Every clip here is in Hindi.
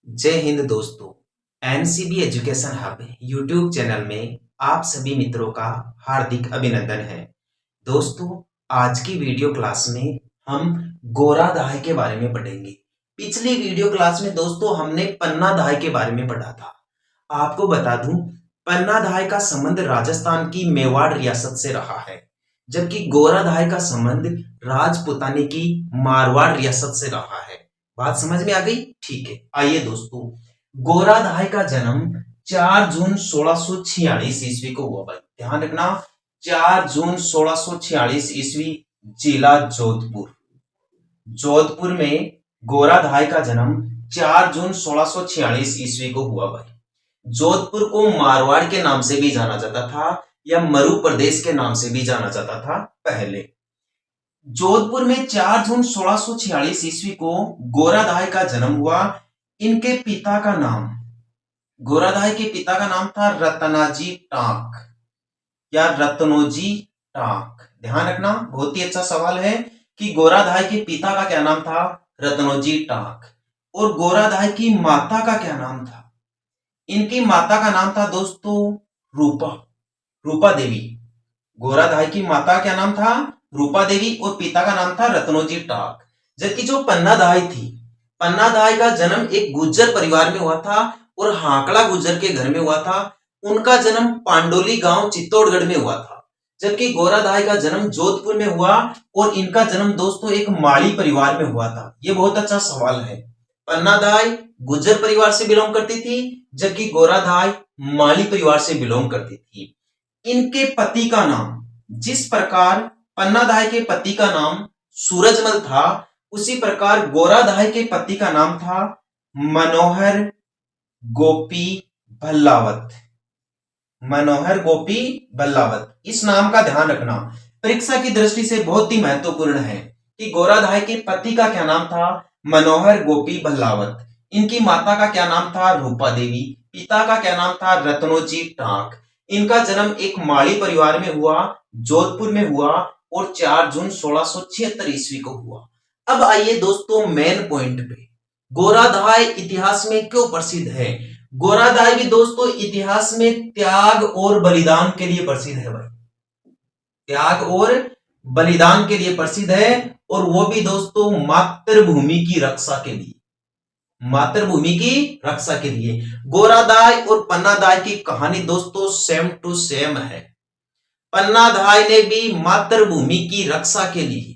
जय हिंद दोस्तों। NCB education hub YouTube channel में आप सभी मित्रों का हार्दिक अभिनंदन है। दोस्तों, आज की वीडियो क्लास में हम गोरा दहाई के बारे में पढ़ेंगे। पिछली वीडियो क्लास में दोस्तों हमने पन्ना दहाई के बारे में पढ़ा था। आपको बता दूं, पन्ना दहाई का संबंध राजस्थान की मेवाड़ रियासत से रहा है, जबकि गोरा दहाई का संबंध राजपुतानी की मारवाड़ रियासत से रहा है। बात समझ में आ गई? ठीक है, आइए दोस्तों, गोरा दहाई का जन्म 4 जून 1646 ईस्वी को हुआ। भाई ध्यान रखना, 4 जून 1646 ईस्वी, जिला जोधपुर। जोधपुर में गोरा दहाई का जन्म 4 जून 1646 ईस्वी को हुआ। भाई जोधपुर को मारवाड़ के नाम से भी जाना जाता था या मरु प्रदेश के नाम से भी जाना जाता था पहले। जोधपुर में 4 जून 1646 ईस्वी को गोरा दहाई का जन्म हुआ। इनके पिता का नाम, गोरा दहाई के पिता का नाम था रतनाजी टांक या रत्नोजी टांक। ध्यान रखना, बहुत ही अच्छा सवाल है कि गोरा दहाई के पिता का क्या नाम था? रत्नोजी टांक। और गोरा दहाई की माता का क्या नाम था? इनकी माता का नाम था दोस्तों रूपा, रूपा देवी। गोरा दहाई की माता का क्या नाम था? रूपा देवी। और पिता का नाम था रत्नोजी टाक। जबकि जो पन्ना दहाई थी, पन्ना दहाई का जन्म एक गुज्जर परिवार में हुआ था और हाकड़ा गुज्जर के घर में हुआ था। उनका जन्म पांडोली गांव चित्तौड़गढ़ में हुआ था। जबकि गोरा दहाई का जन्म जोधपुर में हुआ और इनका जन्म दोस्तों एक माली परिवार में हुआ था। ये बहुत अच्छा सवाल है। पन्ना दहाई गुज्जर परिवार से बिलोंग करती थी, जबकि गोरा दहाई माली परिवार से बिलोंग करती थी। इनके पति का नाम, जिस प्रकार पन्ना दहाई के पति का नाम सूरजमल था, उसी प्रकार गोरा दहाई के पति का नाम था मनोहर गोपी भल्लावत। मनोहर गोपी भल्लावत, इस नाम का ध्यान रखना, परीक्षा की दृष्टि से बहुत ही महत्वपूर्ण है कि गोरा दहाई के पति का क्या नाम था? मनोहर गोपी भल्लावत। इनकी माता का क्या नाम था? रूपा देवी। पिता का क्या नाम था? रत्नोजी टांक। इनका जन्म एक माली परिवार में हुआ, जोधपुर में हुआ और 4 जून 1676 ईस्वी को हुआ। अब आइए दोस्तों मेन पॉइंट पे, गोरा दहाई इतिहास में क्यों प्रसिद्ध है? गोरा दहाई भी दोस्तों इतिहास में त्याग और बलिदान के लिए प्रसिद्ध है। भाई त्याग और बलिदान के लिए प्रसिद्ध है, और वो भी दोस्तों मातृभूमि की रक्षा के लिए, मातृभूमि की रक्षा के लिए। गोरा दहाई और पन्ना दहाई की कहानी दोस्तों सेम टू सेम है। पन्ना दहाई ने भी मातृभूमि की रक्षा के लिए,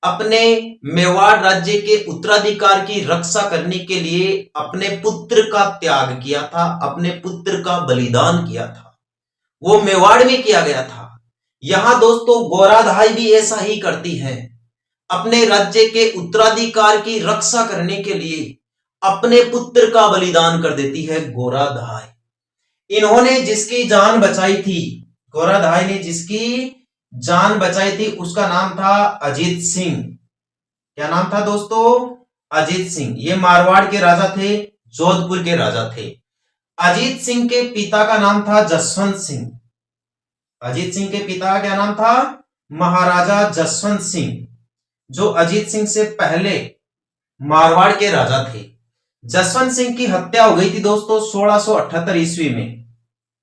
अपने मेवाड़ राज्य के उत्तराधिकार की रक्षा करने के लिए अपने पुत्र का त्याग किया था, अपने पुत्र का बलिदान किया था। वो मेवाड़ में किया गया था। यहां दोस्तों गोरा दहाई भी ऐसा ही करती है, अपने राज्य के उत्तराधिकार की रक्षा करने के लिए अपने पुत्र का बलिदान कर देती है गोरा दहाई। इन्होंने जिसकी जान बचाई थी, गोरा दहाई ने जिसकी जान बचाई थी, उसका नाम था अजीत सिंह। क्या नाम था दोस्तों? अजीत सिंह। ये मारवाड़ के राजा थे, जोधपुर के राजा थे। अजीत सिंह के पिता का नाम था जसवंत सिंह। अजीत सिंह के पिता का क्या नाम था? महाराजा जसवंत सिंह, जो अजीत सिंह से पहले मारवाड़ के राजा थे। जसवंत सिंह की हत्या हो गई थी दोस्तों 1678 ईस्वी में,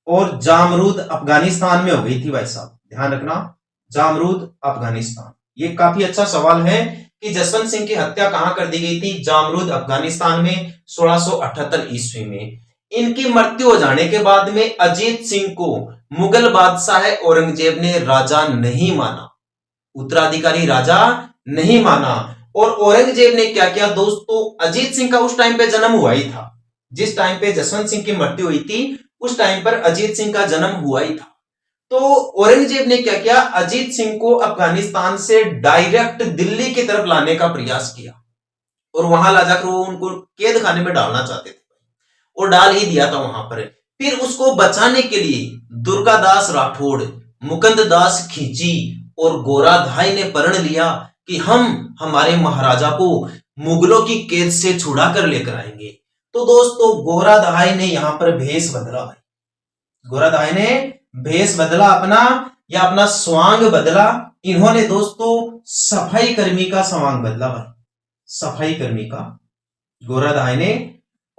और जामरूद अफगानिस्तान में हो गई थी। भाई साहब ध्यान रखना, जामरूद अफगानिस्तान। ये काफी अच्छा सवाल है कि जसवंत सिंह की हत्या कहां कर दी गई थी? जामरूद अफगानिस्तान में 1678 ईस्वी में। इनकी मृत्यु हो जाने के बाद में अजीत सिंह को मुगल बादशाह औरंगजेब ने राजा नहीं माना, उत्तराधिकारी राजा नहीं माना। और औरंगजेब ने क्या किया दोस्तों? अजीत सिंह का उस टाइम पे जन्म हुआ ही था, जिस टाइम पे जसवंत सिंह की मृत्यु हुई थी उस टाइम पर अजीत सिंह का जन्म हुआ ही था। तो औरंगजेब ने क्या किया? अजीत सिंह को अफगानिस्तान से डायरेक्ट दिल्ली की तरफ लाने का प्रयास किया, और वहां ला जाकर वो उनको कैद खाने में डालना चाहते थे, और डाल ही दिया था वहां पर। फिर उसको बचाने के लिए दुर्गादास राठौड़, मुकुंददास खींची और गोरा दहाई ने प्रण लिया कि हम हमारे महाराजा को मुगलों की कैद से छुड़ा कर लेकर आएंगे। तो दोस्तों गोरा दहाई ने यहां पर भेष बदला। गोरा दहाई ने भेष बदला अपना, या अपना स्वांग बदला। इन्होंने दोस्तों सफाई कर्मी का स्वांग बदला। भाई सफाई कर्मी का गोरा दहाई ने,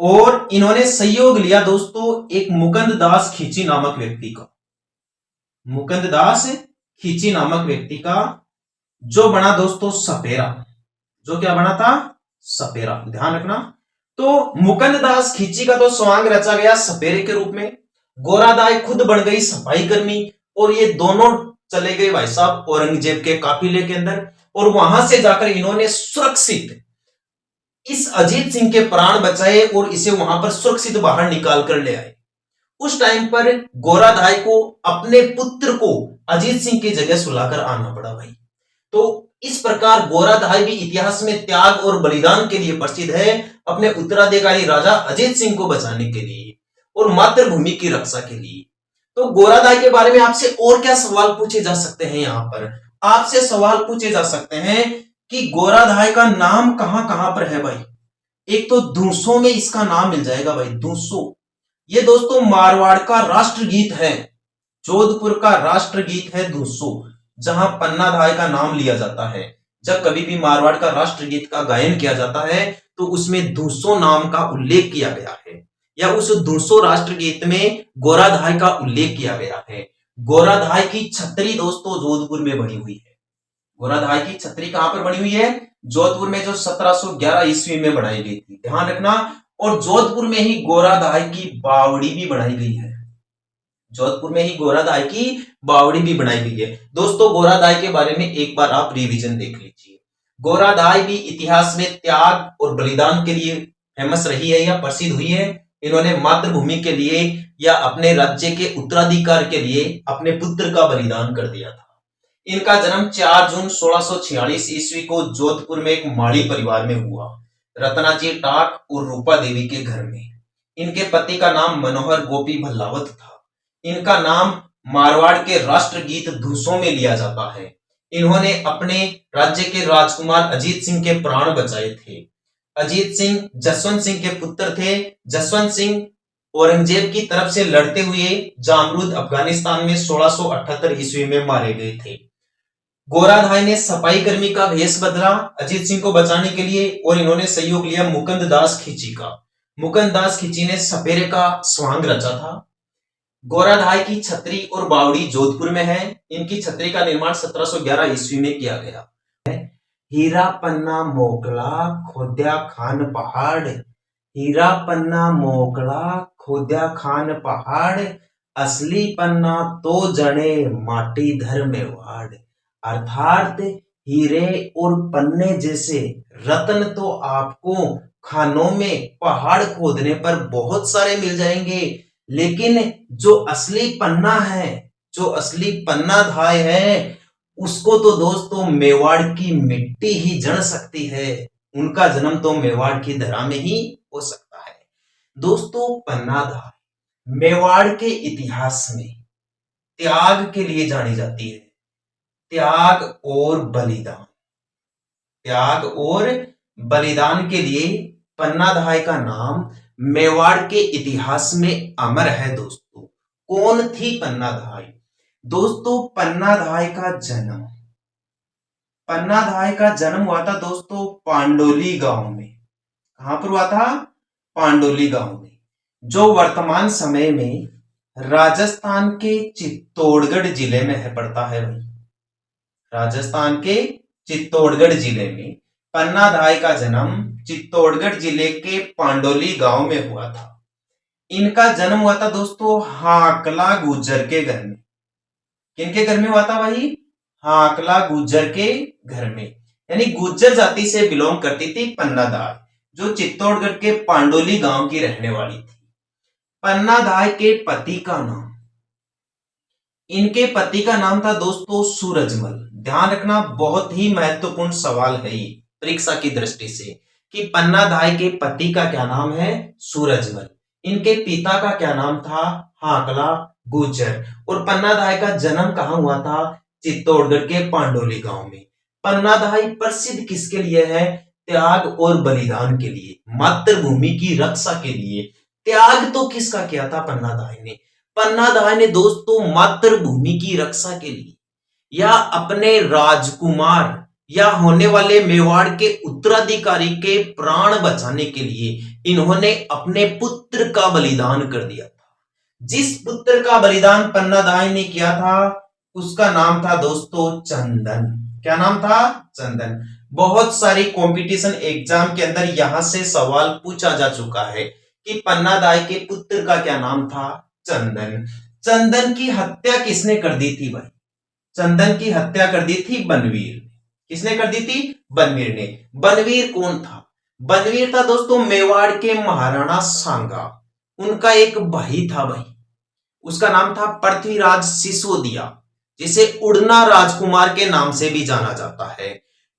और इन्होंने सहयोग लिया दोस्तों एक मुकुंद दास खींची नामक व्यक्ति का। मुकुंद दास खींची नामक व्यक्ति का, जो बना दोस्तों सपेरा। जो क्या बना था? सपेरा, ध्यान रखना। तो मुकुंद दास खींची का तो स्वांग रचा गया सपेरे के रूप में। गोरादाई खुद बन गई सफाई कर्मी, और ये दोनों चले गए भाई साहब औरंगजेब के काफिले के अंदर, और वहां से जाकर इन्होंने सुरक्षित इस अजीत सिंह के प्राण बचाए और इसे वहां पर सुरक्षित बाहर निकाल कर ले आए। उस टाइम पर गोरादाई को अपने पुत्र को अजीत सिंह की जगह सुलाकर आना पड़ा भाई। तो इस प्रकार गोरादाई भी इतिहास में त्याग और बलिदान के लिए प्रसिद्ध है, अपने उत्तराधिकारी राजा अजीत सिंह को बचाने के लिए और मातृभूमि की रक्षा के लिए। तो गोरादाई के बारे में आपसे और क्या सवाल पूछे जा सकते हैं? यहां पर आपसे सवाल पूछे जा सकते हैं कि गोरादाई का नाम कहां कहां पर है भाई। एक तो दूसों में इसका नाम मिल जाएगा भाई, दूसों। ये दोस्तों मारवाड़ का राष्ट्रगीत है, जोधपुर का राष्ट्रगीत है दूसों, जहां पन्नाधाय का नाम लिया जाता है। जब कभी भी मारवाड़ का राष्ट्रगीत का गायन किया जाता है तो उसमें दूसों नाम का उल्लेख किया गया है, या उस दूसों राष्ट्रगीत में गोराधाय का उल्लेख किया गया है। गोराधाय की छतरी दोस्तों जोधपुर में बनी हुई है। गोराधाय की छतरी कहां पर बनी हुई है? जोधपुर में, जो 1711 ईस्वी में बनाई गई थी, ध्यान रखना। और जोधपुर में ही गोराधाय की बावड़ी भी बनाई गई है। जोधपुर में ही गोराधाय की बावड़ी भी बनाई गई है। दोस्तों गोराधाय के बारे में एक बार आप रिवीजन देख लीजिए। गोराधाय भी इतिहास में त्याग और बलिदान के लिए फेमस रही है या प्रसिद्ध हुई है। इन्होंने मातृभूमि के लिए या अपने राज्य के उत्तराधिकार के लिए अपने पुत्र का बलिदान कर दिया था। इनका जन्म 4 जून 1646 ईस्वी को जोधपुर में एक माड़ी परिवार में हुआ, रत्नाजी टाक और रूपा देवी के घर में। इनके पति का नाम मनोहर गोपी भल्लावत था। इनका नाम मारवाड़ के राष्ट्रगीत धूसों में लिया जाता है। इन्होंने अपने राज्य के राजकुमार अजीत सिंह के प्राण बचाए थे। अजीत सिंह जसवंत सिंह के पुत्र थे। जसवंत सिंह औरंगजेब की तरफ से लड़ते हुए जामरूद अफगानिस्तान में 1678 ईस्वी में मारे गए थे। गोराधाय ने सफाई कर्मी का भेष बदला अजीत सिंह को बचाने के लिए, और इन्होंने सहयोग लिया मुकुंद दास खींची का। मुकुंद दास खींची ने सपेरे का स्वांग रचा था। गोराधाय की छतरी और बावड़ी जोधपुर में है। इनकी छतरी का निर्माण 1711 ईस्वी में किया गया। हीरा पन्ना मोकला खोद्या खान पहाड़, हीरा पन्ना मोकला खोद्या खान पहाड़, असली पन्ना तो जने माटी धर में वाड़। अर्थात हीरे और पन्ने जैसे रत्न तो आपको खानों में पहाड़ खोदने पर बहुत सारे मिल जाएंगे, लेकिन जो असली पन्ना है, जो असली पन्नाधाय है, उसको तो दोस्तों मेवाड़ की मिट्टी ही जड़ सकती है। उनका जन्म तो मेवाड़ की धरा में ही हो सकता है। दोस्तों पन्नाधाय मेवाड़ के इतिहास में त्याग के लिए जानी जाती है। त्याग और बलिदान, त्याग और बलिदान के लिए पन्नाधाय का नाम मेवाड़ के इतिहास में अमर है। दोस्तों कौन थी पन्नाधाय? दोस्तों पन्नाधाय का जन्म, पन्नाधाय का जन्म हुआ था दोस्तों पांडोली गांव में। कहां पर हुआ था? पांडोली गांव में, जो वर्तमान समय में राजस्थान के चित्तौड़गढ़ जिले में है, पड़ता है भाई। राजस्थान के चित्तौड़गढ़ जिले में पन्नाधाय का जन्म चित्तौड़गढ़ जिले के पांडोली गांव में हुआ था। इनका जन्म हुआ था दोस्तों हाकला गुज्जर के घर में। किनके घर में हुआ था भाई? हाकला गुज्जर के घर में, यानी गुज्जर जाति से बिलोंग करती थी पन्नाधाय, जो चित्तौड़गढ़ के पांडोली गांव की रहने वाली थी। पन्नाधाय के पति का नाम, इनके पति का नाम था दोस्तों सूरजमल। ध्यान रखना, बहुत ही महत्वपूर्ण सवाल है ये परीक्षा की दृष्टि से, कि पन्नाधाय के पति का क्या नाम है? सूरजमल। इनके पिता का क्या नाम था? हाकला गुज्जर। और पन्नाधाय का जन्म कहां हुआ था? चित्तौड़गढ़ के पांडोली गांव में। पन्नाधाय प्रसिद्ध किसके लिए है? त्याग और बलिदान के लिए, मातृभूमि की रक्षा के लिए। त्याग तो किसका किया था पन्नाधाय ने? पन्नाधाय ने दोस्तों मातृभूमि की रक्षा के लिए, या अपने राजकुमार या होने वाले मेवाड़ के उत्तराधिकारी के प्राण बचाने के लिए इन्होंने अपने पुत्र का बलिदान कर दिया था। जिस पुत्र का बलिदान पन्नादाई ने किया था उसका नाम था दोस्तों चंदन। क्या नाम था? चंदन। बहुत सारी कंपटीशन एग्जाम के अंदर यहां से सवाल पूछा जा चुका है कि पन्नादाई के पुत्र का क्या नाम था? चंदन। चंदन की हत्या किसने कर दी थी भाई? चंदन की हत्या कर दी थी बनवीर। किसने कर दी थी? बनवीर ने। बनवीर कौन था? बनवीर था दोस्तों मेवाड़ के महाराणा सांगा। उनका एक भाई था भाई, उसका नाम था पृथ्वीराज सिसोदिया, जिसे उड़ना राजकुमार के नाम से भी जाना जाता है।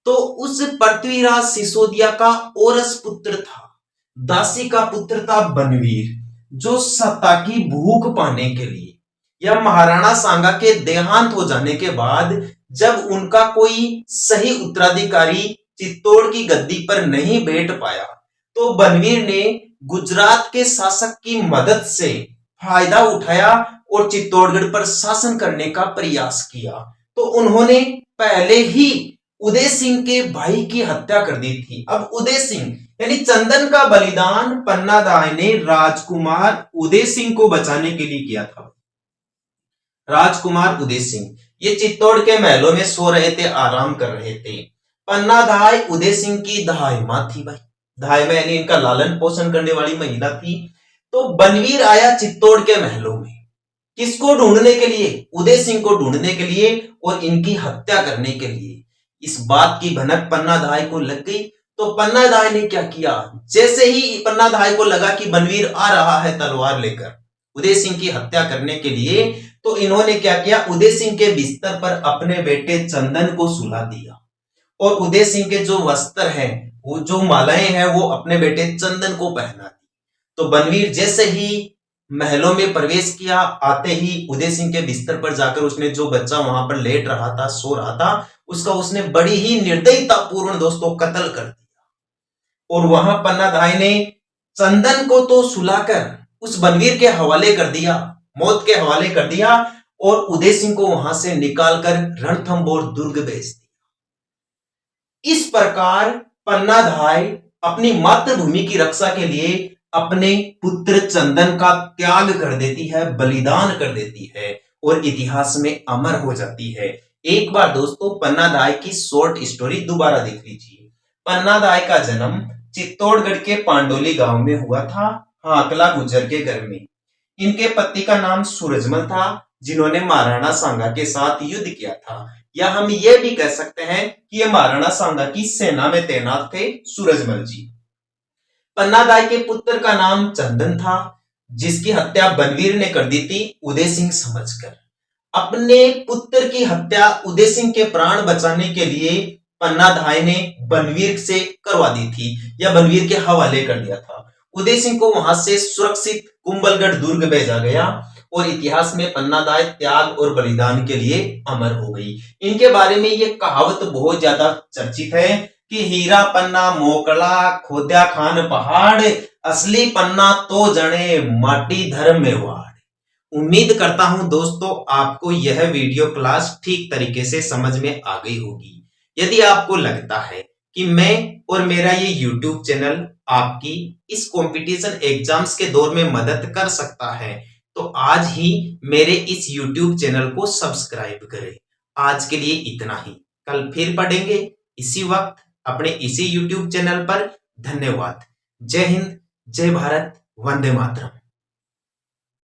तो उस पृथ्वीराज सिसोदिया का औरस पुत्र था, दासी का पुत्र था बनवीर, जो सत्ता की भूख पाने के लिए या महाराणा सांगा के देहांत हो जाने के बाद जब उनका कोई सही उत्तराधिकारी चित्तौड़ की गद्दी पर नहीं बैठ पाया तो बनवीर ने गुजरात के शासक की मदद से फायदा उठाया और चित्तौड़गढ़ पर शासन करने का प्रयास किया। तो उन्होंने पहले ही उदय सिंह के भाई की हत्या कर दी थी। अब उदय सिंह यानी चंदन का बलिदान पन्नादाई ने राजकुमार उदय सिंह को बचाने के लिए किया था। राजकुमार उदय सिंह ये चित्तौड़ के महलों में सो रहे थे, आराम कर रहे थे। पन्नादाई उदय सिंह की दहाई मां थी भाई। दहाई मां यानी इनका लालन पोषण करने वाली महिला थी। तो बनवीर आया चित्तौड़ के महलों में किसको ढूंढने के लिए? उदय सिंह को ढूंढने के लिए और इनकी हत्या करने के लिए। इस बात की भनक पन्नादाई को लग गई तो पन्नादाई ने क्या किया? जैसे ही पन्नादाई को लगा कि बनवीर आ रहा है तलवार लेकर उदय सिंह की हत्या करने के लिए, तो इन्होंने क्या किया? उदय सिंह के बिस्तर पर अपने बेटे चंदन को सुला दिया और उदय सिंह के जो वस्त्र हैं, वो जो मालाएं हैं, वो अपने बेटे चंदन को पहना दी। तो बनवीर जैसे ही महलों में प्रवेश किया, आते ही उदय सिंह के बिस्तर पर जाकर उसने जो बच्चा वहां पर लेट रहा था, सो रहा था, उसका उसने बड़ी ही निर्दयता पूर्ण दोस्तों कत्ल कर दिया। और वहां पन्नादाई ने चंदन को तो सुलाकर उस बनवीर के हवाले कर दिया, मौत के हवाले कर दिया और उदय सिंह को वहां से निकालकर रणथंभौर दुर्ग भेज दिया। इस प्रकार पन्नादाई अपनी मातृभूमि की रक्षा के लिए अपने पुत्र चंदन का त्याग कर देती है, बलिदान कर देती है और इतिहास में अमर हो जाती है। एक बार दोस्तों पन्नादाई की शॉर्ट स्टोरी दोबारा देख लीजिए। पन्नादाई का जन्म चित्तौड़गढ़ के पांडोली गांव में हुआ था, हाकला गुजर के घर में। इनके पति का नाम सूरजमल था, जिन्होंने महाराणा सांगा के साथ युद्ध किया था, या हम ये भी कह सकते हैं कि ये महाराणा सांगा की सेना में तैनात थे सूरजमल जी। पन्नादाई के पुत्र का नाम चंदन था, जिसकी हत्या बनवीर ने कर दी थी उदय सिंह समझकर। अपने पुत्र की हत्या उदय सिंह के प्राण बचाने के लिए पन्नादाई ने बनवीर से करवा दी थी या बनवीर के हवाले कर दिया था। उदय सिंह को वहां से सुरक्षित कुंभलगढ़ दुर्ग भेजा गया और इतिहास में पन्नादाई त्याग और बलिदान के लिए अमर हो गई। इनके बारे में ये कहावत बहुत ज्यादा चर्चित है कि हीरा पन्ना मोकला खोद्या खान पहाड़, असली पन्ना तो जने माटी धर्म में वाड़। उम्मीद करता हूं दोस्तों आपको यह वीडियो क्लास ठीक तरीके से समझ में आ गई होगी। यदि आपको लगता है कि मैं और मेरा ये YouTube चैनल आपकी इस कंपटीशन एग्जाम्स के दौर में मदद कर सकता है तो आज ही मेरे इस YouTube चैनल को सब्सक्राइब करें। आज के लिए इतना ही, कल फिर पढ़ेंगे इसी वक्त अपने इसी YouTube चैनल पर। धन्यवाद। जय हिंद, जय भारत, वंदे मातरम।